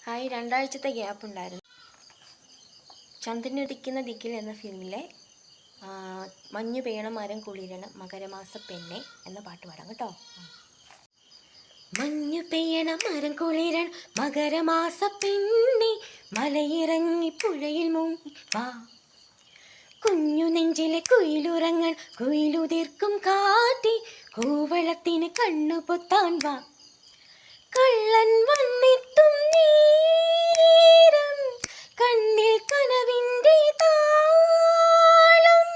Hi, 2 ആഴ്ചത്തെ gap ഉണ്ടായിരുന്നു. ചന്ദ്രനുദിക്കുന്ന ദിക്കിൽ എന്ന ഫിലിമിലെ മഞ്ഞു പെയ്യണം മരം കുളിരണം മകരമാസ പെണ്ണെ എന്ന പാട്ട് പാടാം കേട്ടോ. മഞ്ഞു പെയ്യണം മരം കുളിരണം മകരമാസ പെണ്ണെ, മലയിറങ്ങി പുഴയിൽ മുങ്ങി വാ. കുഞ്ഞു നെഞ്ചിലെ കുയിലുറങ്ങൽ കുയിലുതിർക്കും കാറ്റി, കൂവളത്തിന് കണ്ണു പൊത്താൻ വാ. കള്ളൻ വന്നെത്തും നേരം കണ്ണിൽ കനവിൻ്റെ താളം.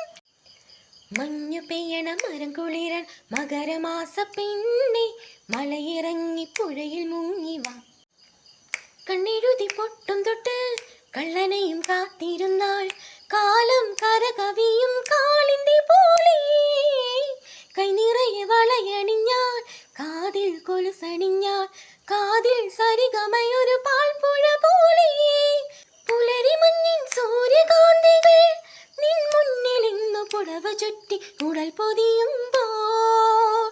മഞ്ഞു പെയ്യണം മരം കുളിരൻ മകരമാസ പെണ്ണെ, മലയിറങ്ങി പുഴയിൽ മുങ്ങി വാ. കണ്ണെഴുതി പൊട്ടും തൊട്ട് കള്ളനെയും കാത്തിരുന്നാൾ, കാലം കരകവിയും കാളിന്റെ പോലെ. കൈ നിറയെ വളയണിഞ്ഞാൽ കാതിൽ കൊലുസണിഞ്ഞാൽ, കാതിൽ സരിഗമയൊരു പാൽപ്പുഴ പോലെ. പുലരി മഞ്ഞിൻ സൂര്യകാന്തികൾ നിൻ മുന്നിൽ ഇന്നു പുടവ ചുറ്റി ഉടൽ പൊതിയുമ്പോൾ,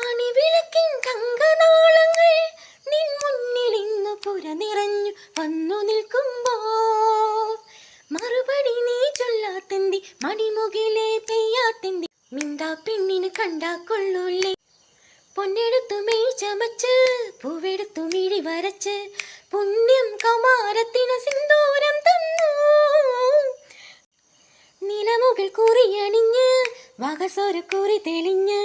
അണിവിളക്കിൻ തങ്കനാളങ്ങൾ നിൻ മുന്നിൽ ഇന്നു പുര നിറഞ്ഞു വന്നു നിൽക്കുമ്പോൾ, മറുപടി നീ ചൊല്ലാത്തെന്തി മണിമുകിലെ പെയ്യാത്തെന്തി, മിണ്ടാ പെണ്ണിന് കണ്ടാ കൊള്ളൂല്ലേ. പൊന്നെടുത്തു മെയ് ചമച്ച് പൂവെടുത്തു മിഴി വരച്ച്, പുണ്യം കമാരത്തിനു സിന്ദൂരം തന്നു. നിലമുകൾ കുറിയണിഞ്ഞ് വകസൊരു കുറി തെളിഞ്ഞ്,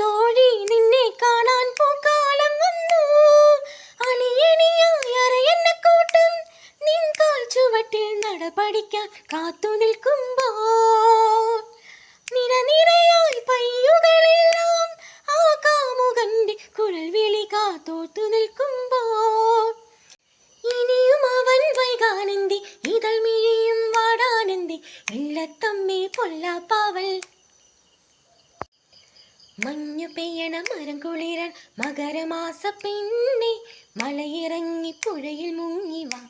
തോഴി നിന്നെ കാണാൻ പൂക്കാലം വന്നു. അണിയണിയായി അരയന്നക്കൂട്ടം നിൻ കാൽ ചുവട്ടിൽ നട പഠിക്കാൻ കാത്തു നിൽക്കുമ്പോൾ, നിരനിരയായി പയ്യുകളെല്ലാം ആ കാമുകന്റെ കുഴൽ വിളി കാത്തോർത്തു നിൽക്കുമ്പോൾ, ഇനിയും അവൻ വൈകാനെന്തി ഇതൾ മിഴിയും വാടാനെന്തി, ഇല്ലത്തമ്മേ പൊല്ലാപ്പാവൽ. മഞ്ഞു പെയ്യണം മരം കുളിരൻ മകരമാസ പെണ്ണെ, മലയിറങ്ങി പുഴയിൽ മുങ്ങി വാ.